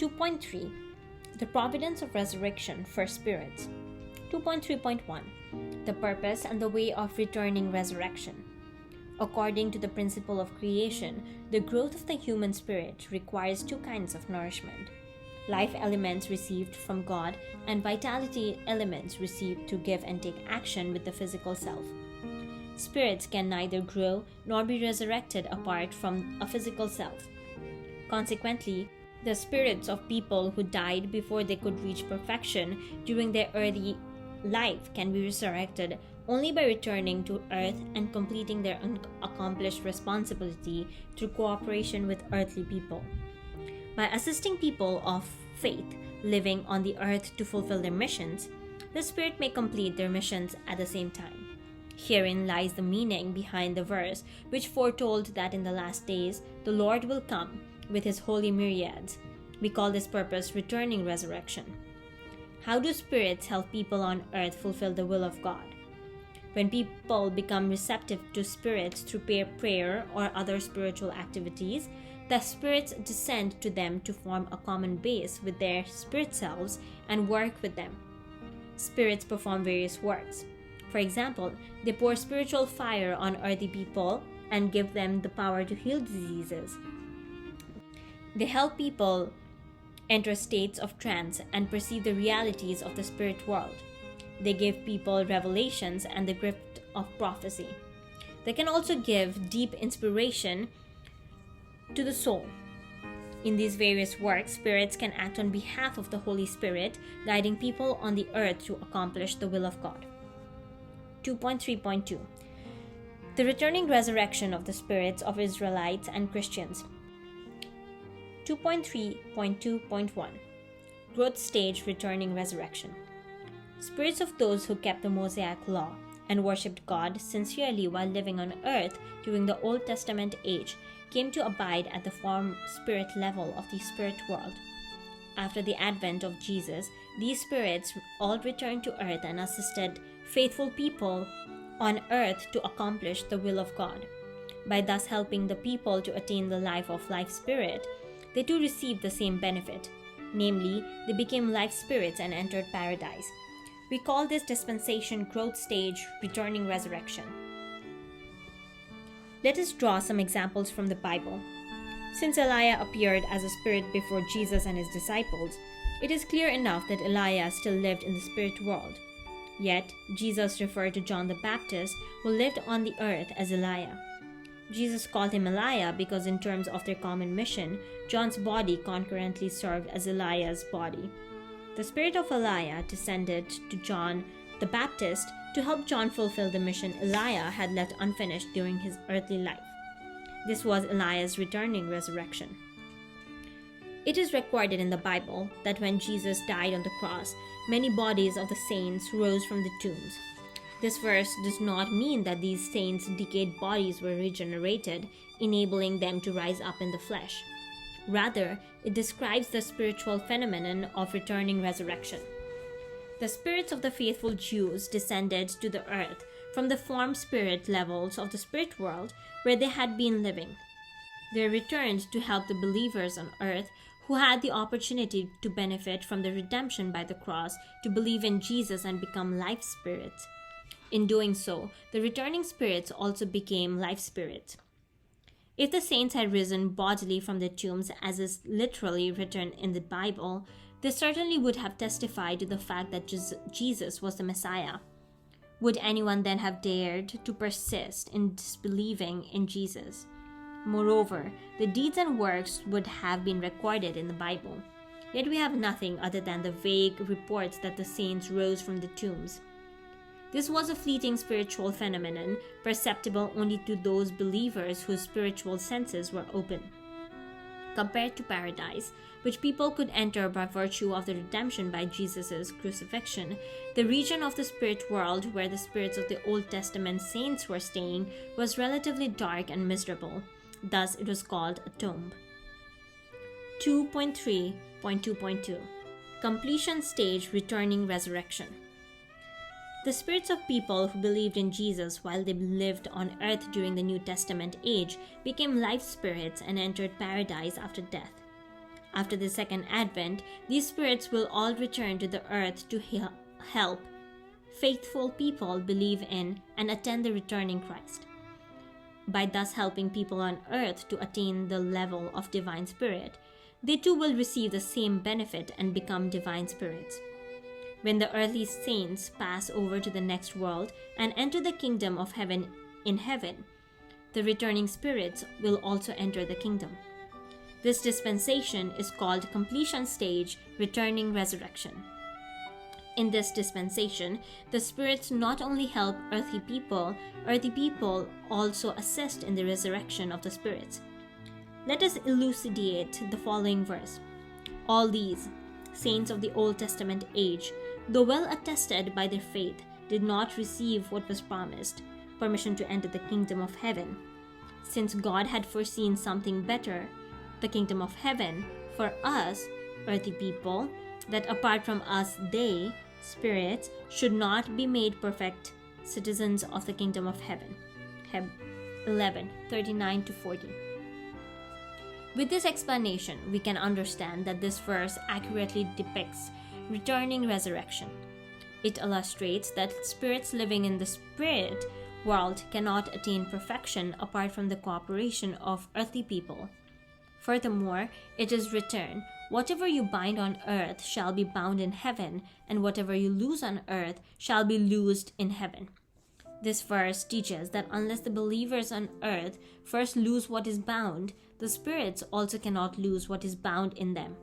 2.3 The providence of resurrection for spirits. 2.3.1 The purpose and the way of returning resurrection. According to the principle of creation, the growth of the human spirit requires two kinds of nourishment: life elements received from God and vitality elements received to give and take action with the physical self. Spirits can neither grow nor be resurrected apart from a physical self. Consequently, the spirits of people who died before they could reach perfection during their earthly life can be resurrected only by returning to earth and completing their unaccomplished responsibility through cooperation with earthly people. By assisting people of faith living on the earth to fulfill their missions, the Spirit may complete their missions at the same time. Herein lies the meaning behind the verse which foretold that in the last days the Lord will come with his holy myriads. We call this purpose returning resurrection. How do spirits help people on earth fulfill the will of God? When people become receptive to spirits through prayer or other spiritual activities, the spirits descend to them to form a common base with their spirit selves and work with them. Spirits perform various works. For example, they pour spiritual fire on earthly people and give them the power to heal diseases. They help people enter states of trance and perceive the realities of the spirit world. They give people revelations and the gift of prophecy. They can also give deep inspiration to the soul. In these various works, spirits can act on behalf of the Holy Spirit, guiding people on the earth to accomplish the will of God. 2.3.2 The returning resurrection of the spirits of Israelites and Christians. 2.3.2.1 Growth stage returning resurrection. Spirits of those who kept the Mosaic law and worshipped God sincerely while living on earth during the Old Testament age came to abide at the form spirit level of the spirit world. After the advent of Jesus, these spirits all returned to earth and assisted faithful people on earth to accomplish the will of God. By thus helping the people to attain the life of life spirit, they too received the same benefit. Namely, they became life spirits and entered paradise. We call this dispensation growth stage returning resurrection. Let us draw some examples from the Bible. Since Elijah appeared as a spirit before Jesus and his disciples, it is clear enough that Elijah still lived in the spirit world. Yet, Jesus referred to John the Baptist, who lived on the earth, as Elijah. Jesus called him Elijah because in terms of their common mission, John's body concurrently served as Elijah's body. The spirit of Elijah descended to John the Baptist to help John fulfill the mission Elijah had left unfinished during his earthly life. This was Elijah's returning resurrection. It is recorded in the Bible that when Jesus died on the cross, many bodies of the saints rose from the tombs. This verse does not mean that these saints' decayed bodies were regenerated, enabling them to rise up in the flesh. Rather, it describes the spiritual phenomenon of returning resurrection. The spirits of the faithful Jews descended to the earth from the form spirit levels of the spirit world where they had been living. They returned to help the believers on earth who had the opportunity to benefit from the redemption by the cross to believe in Jesus and become life spirits. In doing so, the returning spirits also became life spirits. If the saints had risen bodily from the tombs, as is literally written in the Bible, they certainly would have testified to the fact that Jesus was the Messiah. Would anyone then have dared to persist in disbelieving in Jesus? Moreover, the deeds and works would have been recorded in the Bible. Yet we have nothing other than the vague reports that the saints rose from the tombs. This was a fleeting spiritual phenomenon, perceptible only to those believers whose spiritual senses were open. Compared to paradise, which people could enter by virtue of the redemption by Jesus' crucifixion, the region of the spirit world where the spirits of the Old Testament saints were staying was relatively dark and miserable. Thus, it was called a tomb. 2.3.2.2 Completion stage returning resurrection. The spirits of people who believed in Jesus while they lived on earth during the New Testament age became life spirits and entered paradise after death. After the second advent, these spirits will all return to the earth to help faithful people believe in and attend the returning Christ. By thus helping people on earth to attain the level of divine spirit, they too will receive the same benefit and become divine spirits. When the earthly saints pass over to the next world and enter the kingdom of heaven in heaven, the returning spirits will also enter the kingdom. This dispensation is called completion stage, returning resurrection. In this dispensation, the spirits not only help earthly people also assist in the resurrection of the spirits. Let us elucidate the following verse. All these, saints of the Old Testament age, though well attested by their faith, did not receive what was promised, permission to enter the kingdom of heaven. Since God had foreseen something better, the kingdom of heaven, for us, earthly people, that apart from us they, spirits, should not be made perfect citizens of the kingdom of heaven. Heb 11:39-40. With this explanation, we can understand that this verse accurately depicts returning resurrection. It illustrates that spirits living in the spirit world cannot attain perfection apart from the cooperation of earthly people. Furthermore, it is written, "Whatever you bind on earth shall be bound in heaven, and whatever you loose on earth shall be loosed in heaven." This verse teaches that unless the believers on earth first lose what is bound, the spirits also cannot lose what is bound in them.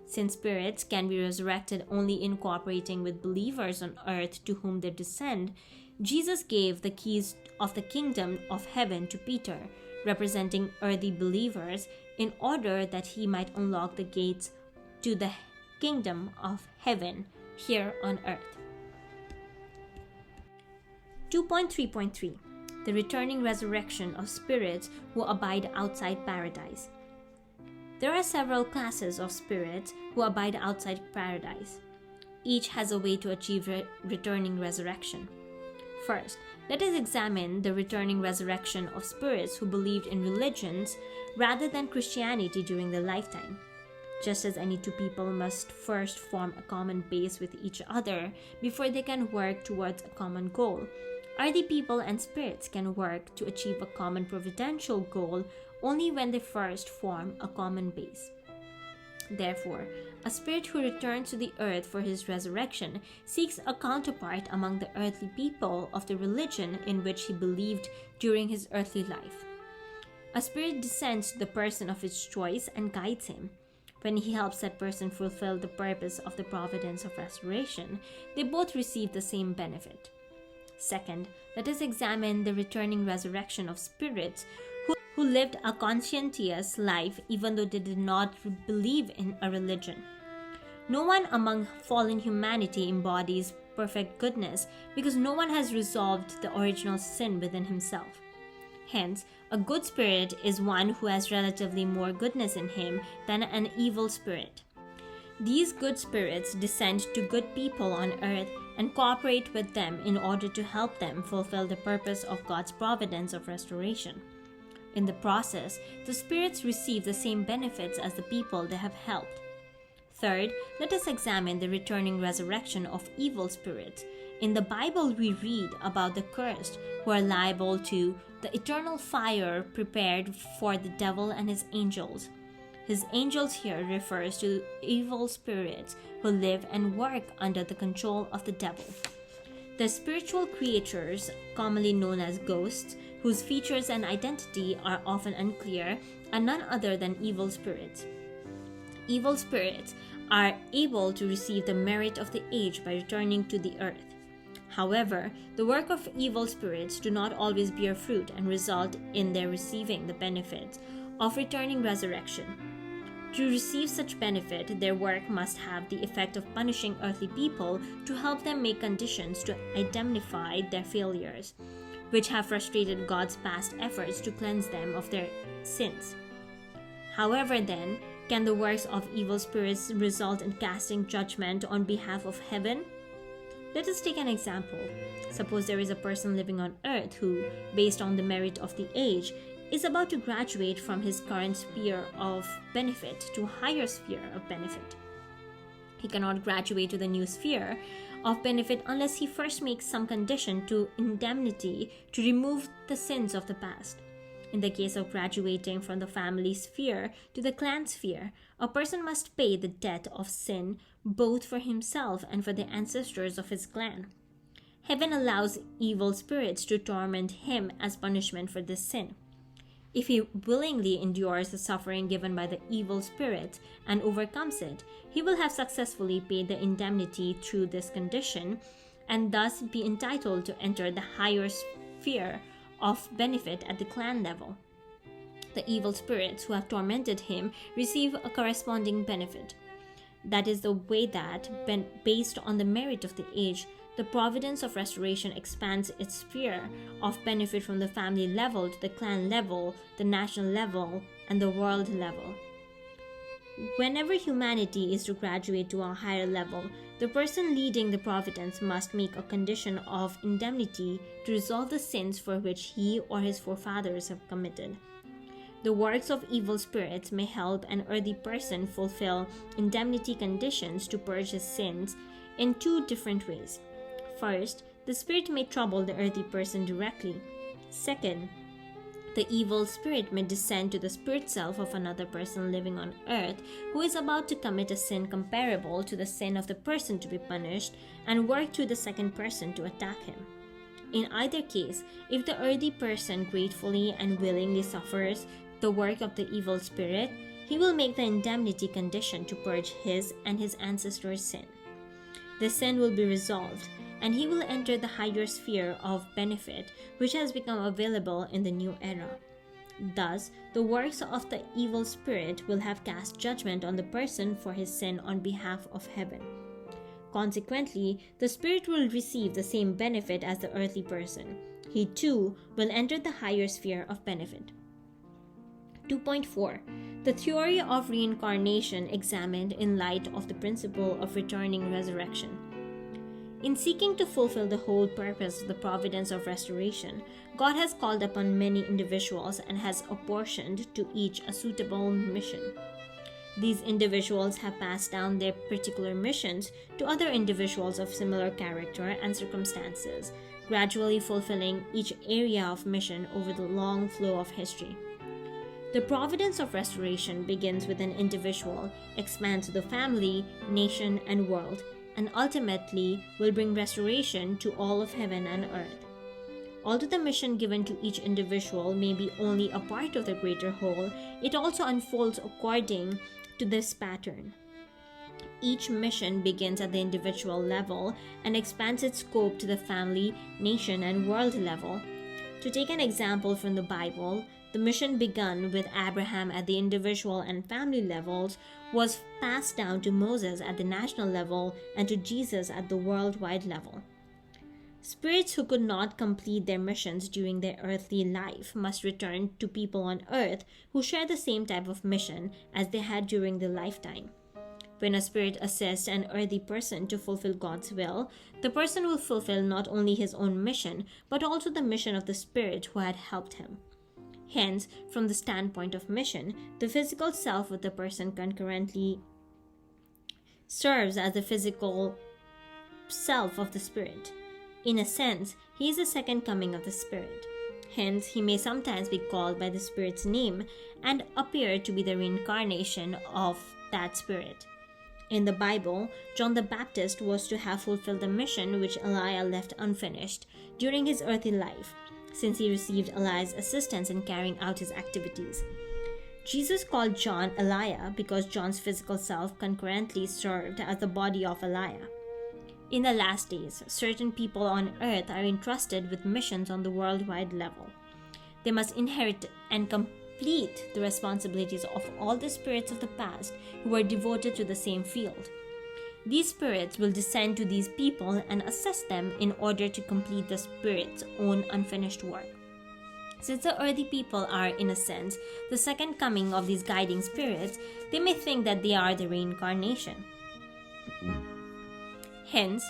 Since spirits can be resurrected only in cooperating with believers on earth to whom they descend, Jesus gave the keys of the kingdom of heaven to Peter, representing earthly believers, in order that he might unlock the gates to the kingdom of heaven here on earth. 2.3.3 The returning resurrection of spirits who abide outside paradise. There are several classes of spirits who abide outside paradise. Each has a way to achieve returning resurrection. First, let us examine the returning resurrection of spirits who believed in religions rather than Christianity during their lifetime. Just as any two people must first form a common base with each other before they can work towards a common goal, earthly people and spirits can work to achieve a common providential goal only when they first form a common base. Therefore, a spirit who returns to the earth for his resurrection seeks a counterpart among the earthly people of the religion in which he believed during his earthly life. A spirit descends to the person of his choice and guides him. When he helps that person fulfill the purpose of the providence of restoration, they both receive the same benefit. Second, let us examine the returning resurrection of spirits who lived a conscientious life even though they did not believe in a religion. No one among fallen humanity embodies perfect goodness because no one has resolved the original sin within himself. Hence, a good spirit is one who has relatively more goodness in him than an evil spirit. These good spirits descend to good people on earth and cooperate with them in order to help them fulfill the purpose of God's providence of restoration. In the process, the spirits receive the same benefits as the people they have helped. Third, let us examine the returning resurrection of evil spirits. In the Bible, we read about the cursed who are liable to the eternal fire prepared for the devil and his angels. His angels here refers to evil spirits who live and work under the control of the devil. The spiritual creatures, commonly known as ghosts, whose features and identity are often unclear, are none other than evil spirits. Evil spirits are able to receive the merit of the age by returning to the earth. However, the work of evil spirits do not always bear fruit and result in their receiving the benefits of returning resurrection. To receive such benefit, their work must have the effect of punishing earthly people to help them make conditions to indemnify their failures, which have frustrated God's past efforts to cleanse them of their sins. However, then, can the works of evil spirits result in casting judgment on behalf of heaven? Let us take an example. Suppose there is a person living on earth who, based on the merit of the age, is about to graduate from his current sphere of benefit to a higher sphere of benefit. He cannot graduate to the new sphere of benefit unless he first makes some condition to indemnity to remove the sins of the past. In the case of graduating from the family sphere to the clan sphere, a person must pay the debt of sin both for himself and for the ancestors of his clan. Heaven allows evil spirits to torment him as punishment for this sin. If he willingly endures the suffering given by the evil spirit and overcomes it, he will have successfully paid the indemnity through this condition and thus be entitled to enter the higher sphere of benefit at the clan level. The evil spirits who have tormented him receive a corresponding benefit. That is the way that, based on the merit of the age, the providence of restoration expands its sphere of benefit from the family level to the clan level, the national level, and the world level. Whenever humanity is to graduate to a higher level, the person leading the providence must make a condition of indemnity to resolve the sins for which he or his forefathers have committed. The works of evil spirits may help an earthy person fulfill indemnity conditions to purge his sins in two different ways. First, the spirit may trouble the earthy person directly. Second, the evil spirit may descend to the spirit self of another person living on earth who is about to commit a sin comparable to the sin of the person to be punished and work through the second person to attack him. In either case, if the earthy person gratefully and willingly suffers the work of the evil spirit, he will make the indemnity condition to purge his and his ancestors' sin. The sin will be resolved, and he will enter the higher sphere of benefit which has become available in the new era. Thus, the works of the evil spirit will have cast judgment on the person for his sin on behalf of heaven. Consequently, the spirit will receive the same benefit as the earthly person. He too will enter the higher sphere of benefit. 2.4. The theory of reincarnation examined in light of the principle of returning resurrection. In seeking to fulfill the whole purpose of the providence of restoration, God has called upon many individuals and has apportioned to each a suitable mission. These individuals have passed down their particular missions to other individuals of similar character and circumstances, gradually fulfilling each area of mission over the long flow of history. The providence of restoration begins with an individual, expands to the family, nation, and world, and ultimately will bring restoration to all of heaven and earth. Although the mission given to each individual may be only a part of the greater whole, it also unfolds according to this pattern. Each mission begins at the individual level and expands its scope to the family, nation, and world level. To take an example from the Bible, the mission begun with Abraham at the individual and family levels was passed down to Moses at the national level and to Jesus at the worldwide level. Spirits who could not complete their missions during their earthly life must return to people on earth who share the same type of mission as they had during their lifetime. When a spirit assists an earthly person to fulfill God's will, the person will fulfill not only his own mission, but also the mission of the spirit who had helped him. Hence, from the standpoint of mission, the physical self of the person concurrently serves as the physical self of the spirit. In a sense, he is the second coming of the spirit. Hence, he may sometimes be called by the spirit's name and appear to be the reincarnation of that spirit. In the Bible, John the Baptist was to have fulfilled the mission which Elijah left unfinished during his earthly life, since he received Elijah's assistance in carrying out his activities. Jesus called John Elijah because John's physical self concurrently served as the body of Elijah. In the last days, certain people on earth are entrusted with missions on the worldwide level. They must inherit and complete the responsibilities of all the spirits of the past who were devoted to the same field. These spirits will descend to these people and assist them in order to complete the spirit's own unfinished work. Since the earthly people are, in a sense, the second coming of these guiding spirits, they may think that they are the reincarnation. Hence,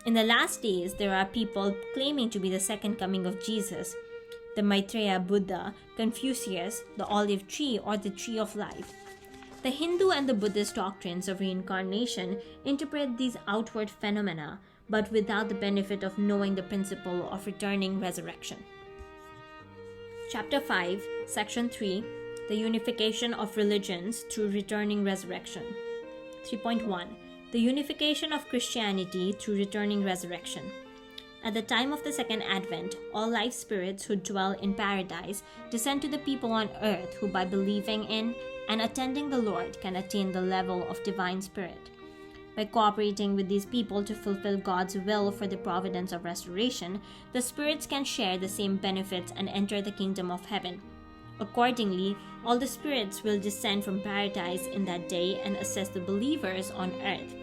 in the last days, there are people claiming to be the second coming of Jesus. the Maitreya Buddha, Confucius, the olive tree, or the tree of life. The Hindu and the Buddhist doctrines of reincarnation interpret these outward phenomena, but without the benefit of knowing the principle of returning resurrection. Chapter 5, Section 3, The Unification of Religions Through Returning Resurrection. 3.1. The Unification of Christianity Through Returning Resurrection. At the time of the Second Advent, all life spirits who dwell in paradise descend to the people on earth who, by believing in and attending the Lord, can attain the level of divine spirit. By cooperating with these people to fulfill God's will for the providence of restoration, the spirits can share the same benefits and enter the kingdom of heaven. Accordingly, all the spirits will descend from paradise in that day and assist the believers on earth.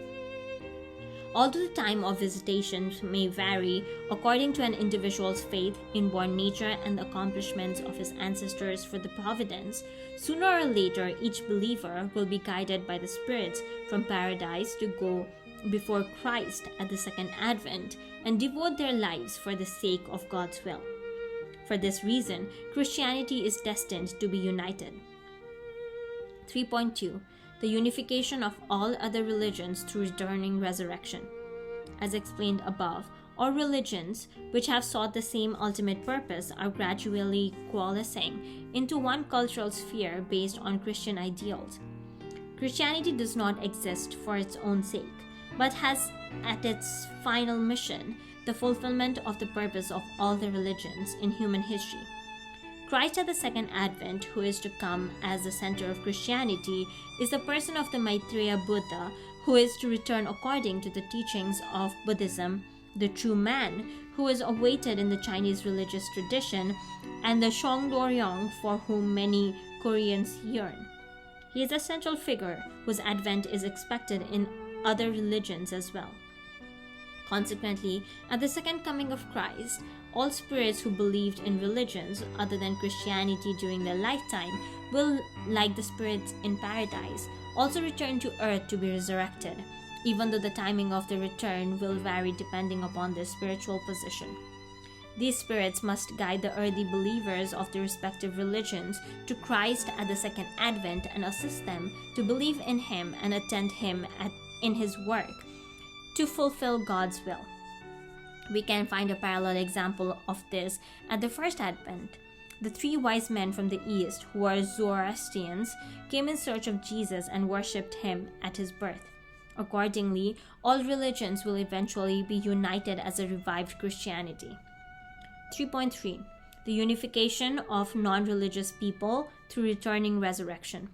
Although the time of visitation may vary according to an individual's faith, inborn nature, and the accomplishments of his ancestors for the providence, sooner or later each believer will be guided by the spirits from paradise to go before Christ at the Second Advent and devote their lives for the sake of God's will. For this reason, Christianity is destined to be united. 3.2. The unification of all other religions through returning resurrection. As explained above, all religions which have sought the same ultimate purpose are gradually coalescing into one cultural sphere based on Christian ideals. Christianity does not exist for its own sake, but has at its final mission the fulfillment of the purpose of all the religions in human history. Christ at the Second Advent, who is to come as the center of Christianity, is the person of the Maitreya Buddha, who is to return according to the teachings of Buddhism, the true man, who is awaited in the Chinese religious tradition, and the Shongdoryong, for whom many Koreans yearn. He is a central figure whose advent is expected in other religions as well. Consequently, at the second coming of Christ, all spirits who believed in religions other than Christianity during their lifetime will, like the spirits in paradise, also return to earth to be resurrected, even though the timing of their return will vary depending upon their spiritual position. These spirits must guide the early believers of the respective religions to Christ at the Second Advent and assist them to believe in Him and attend Him in His work to fulfill God's will. We can find a parallel example of this at the First Advent. The three wise men from the East, who are Zoroastrians, came in search of Jesus and worshipped Him at His birth. Accordingly, all religions will eventually be united as a revived Christianity. 3.3. The unification of non-religious people through returning resurrection.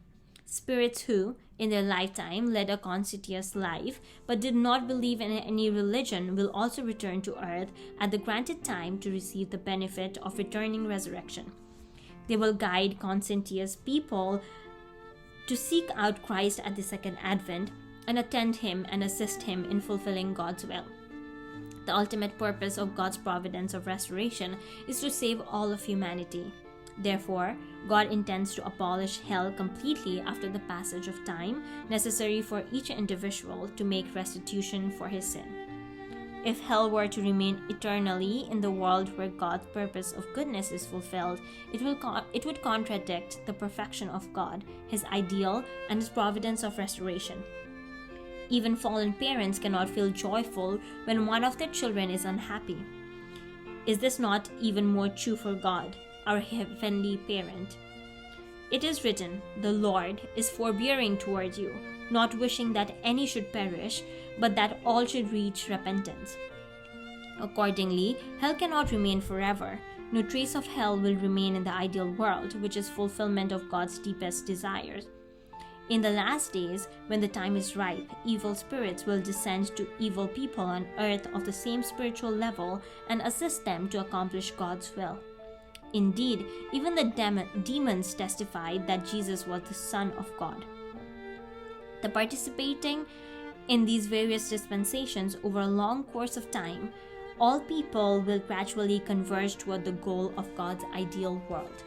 Spirits who, in their lifetime, led a conscientious life but did not believe in any religion will also return to earth at the granted time to receive the benefit of returning resurrection. They will guide conscientious people to seek out Christ at the Second Advent and attend Him and assist Him in fulfilling God's will. The ultimate purpose of God's providence of restoration is to save all of humanity. Therefore, God intends to abolish hell completely after the passage of time necessary for each individual to make restitution for his sin. If hell were to remain eternally in the world where God's purpose of goodness is fulfilled, it would contradict the perfection of God, His ideal, and His providence of restoration. Even fallen parents cannot feel joyful when one of their children is unhappy. Is this not even more true for God, our heavenly parent? It is written, "The Lord is forbearing toward you, not wishing that any should perish, but that all should reach repentance." Accordingly, hell cannot remain forever. No trace of hell will remain in the ideal world, which is fulfillment of God's deepest desires. In the last days, when the time is ripe, evil spirits will descend to evil people on earth of the same spiritual level and assist them to accomplish God's will. Indeed, even the demons testified that Jesus was the Son of God. The participating in these various dispensations over a long course of time, all people will gradually converge toward the goal of God's ideal world.